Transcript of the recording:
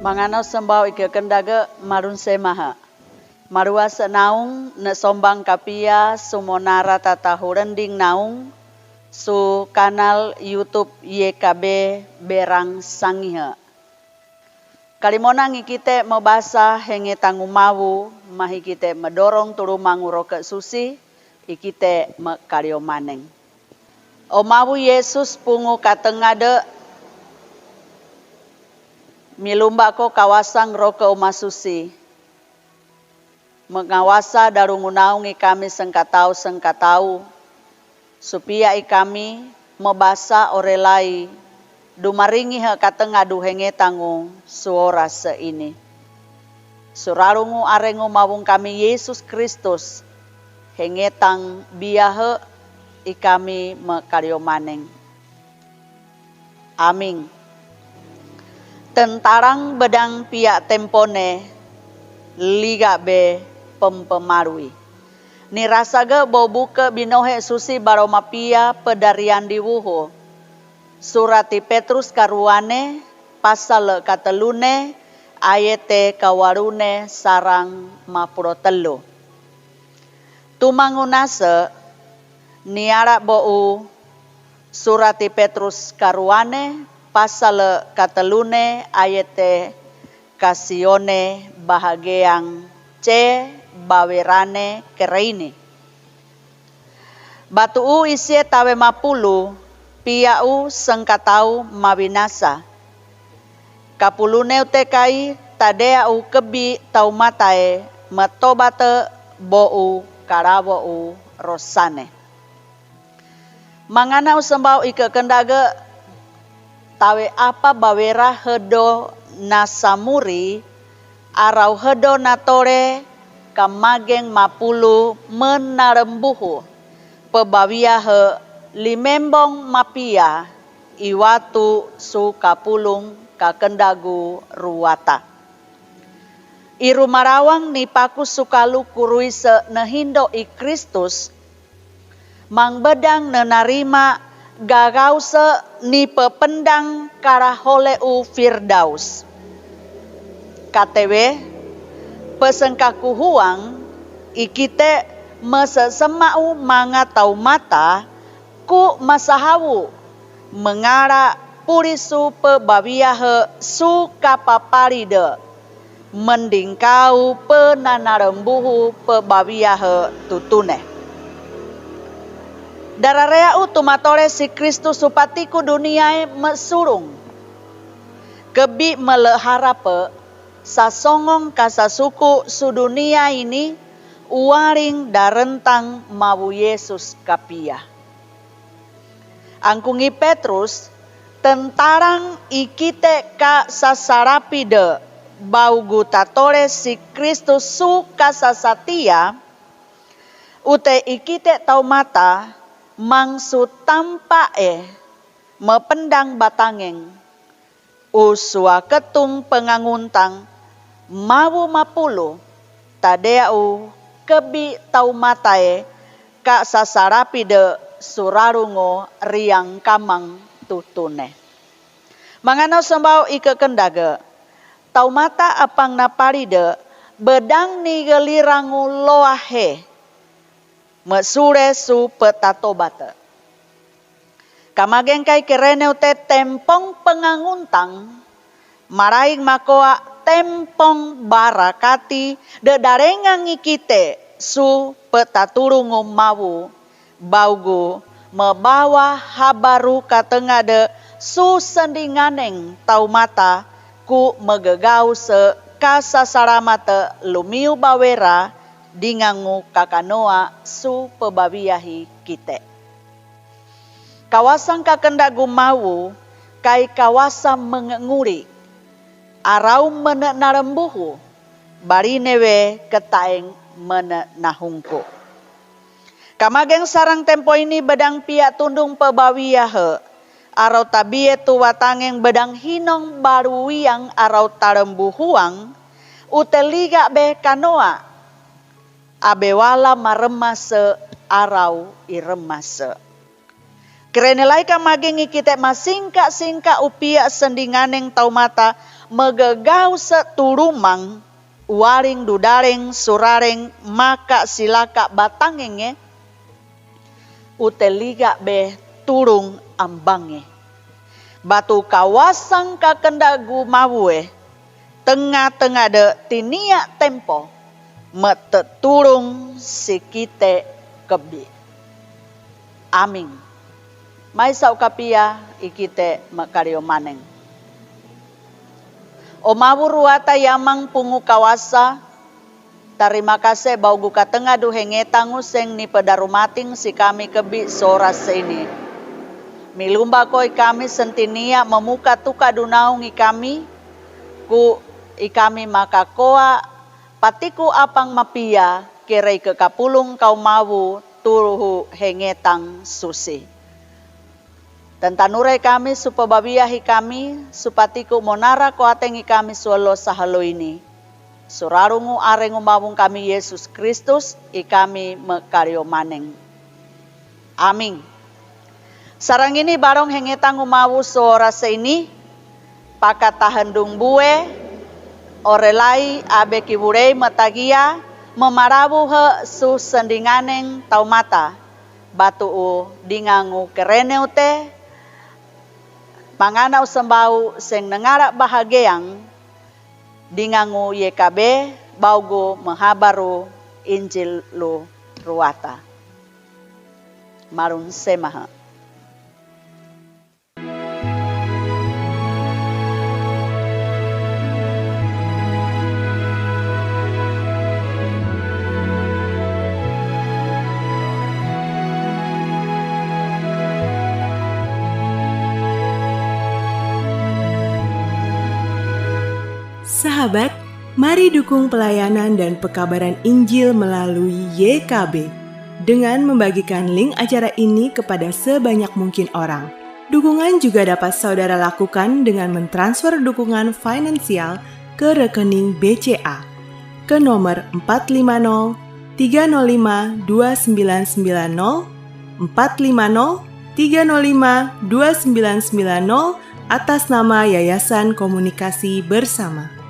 Mangano sembau ike kendaga marun semaha. Marua senaung ne sombang kapia sumonara tata hurending naung su kanal YouTube YKB Berang Sangiha. Kalimonang ikite mebasa henge tangumawu mahi kite medorong turu manguro ke susi ikite mekario maneng. Omawu Yesus pungu katengade milumba ko kawasan roke umasusi. Mengawasa darungunaung ikami sengkatau supaya ikami mebasa orelai dumaringi he katengadu henge tangu suora seini. Surarungu arengu mawung kami Yesus Kristus hengetang biahe ikami mekario maneng. Amin. Tentarang bedang pihak tempone liga be pempemarui. Ni rasaga bau buka binohe susi baromapia pedarian diwuho. Surati Petrus karuane pasal katelune ayete kawarune sarang mapurotelu. Tumangunase niara bou surati Petrus karuane pasal katelune ayete kasione bahagiang C bawerane kereini. Batu isie tawe mapulu piau sengkatau mawinasa. Kapulune utekai tadea kebi tau matae metobate bou karabou rosane. Mangana usembau ike kendaga tawe apa bawera hedo nasamuri arau hedo natore kamageng mapulu menarembuhu pebawia he limembong mapia iwatu su kapulung kakendagu ruwata. Iru marawang ni paku sukalu kurui se nehindo i Kristus mang bedang nenarima gagau se ni pependang karahole Firdaus. KTW pesengkaku huang ikite mesesemau manga tau mata ku masahawu mengara purisu pebabiahe su kapaparide mendingkau penanarembuhu pebabiahe tutune. Dararea utumatore si Kristus supatiku duniae mesurung kebi meleharape sasongong kasasuku sudunia ini uaring darentang mawu Yesus kapia. Angkungi Petrus tentarang ikite ka sasarapide baugu tatore si Kristus su kasasatia ute ikite tau mata mangsu tampae mependang batangeng usua ketung penganguntang mawu mapulu tadeau kebi tau matae ka sasarapide surarungo riang kamang tutune. Mangano sembau ike kendaga tau mata apang naparide bedang ni gelirangu loahe mesure su petatobate. Kamageng kai kerene ute tempong penganguntang maraing makoa tempong barakati de darengang ikite su petaturungu mawu baugu membawa habaru katengade su sendinganeng tau mata ku megegau se kasasaramate lumiu bawera dingangu kakanoa su pebabiahi kite. Kawasan kakendagu mawu kai kawasan mengenguri arau menarembuhu barinewe ketaeng menahungku. Kamageng sarang tempo ini bedang pihak tundung pebawiahe arau tabie tu watangeng bedang hinong baruwiang arau tarembuhuang uteliga be kanoa abewala maremase arau iremase. Kerenelai ka magengi kita masingka-singka upia sendinganeng tau mata megegau seturumang waring dudareng surareng maka silaka batangenge uteliga be turung ambange. Batu kawasan kakendagu mawue tengah-tengah de tinia tempo meteturung sikite kebi. Amin. Mai sau kapia ikite makario maneng. O mawu ruata yamang pungu kawasa. Terima kasih bau guka tengah du hengetang useng ni pedarumating si kami kebi sora seni. Milumba koi kami sentinia memuka tuka dunaung ikami. Ku ikami maka koa patiku apang mapia kerei ke kapulung kau mawu turuhu hengetang susi. Tentanure kami supababiahi kami supatiku monara koatengi kami sualo sahalo ini. Surarungu arengu mawung kami Yesus Kristus ikami mekario maneng. Amin. Sarang ini barong hengetang umawu suara seini pakat tahendung bue orelai abe kiburei matagia memarabu he su sendinganeng tau mata batu u dingangu kereneu te mangana usembau seng nengarak bahagiang dingangu YKB baugo mehabaru Injil lu ruata. Marun semaha. Sahabat, mari dukung pelayanan dan pekabaran Injil melalui YKB dengan membagikan link acara ini kepada sebanyak mungkin orang. Dukungan juga dapat saudara lakukan dengan mentransfer dukungan finansial ke rekening BCA ke nomor 450 305 2990 450 305 2990 atas nama Yayasan Komunikasi Bersama.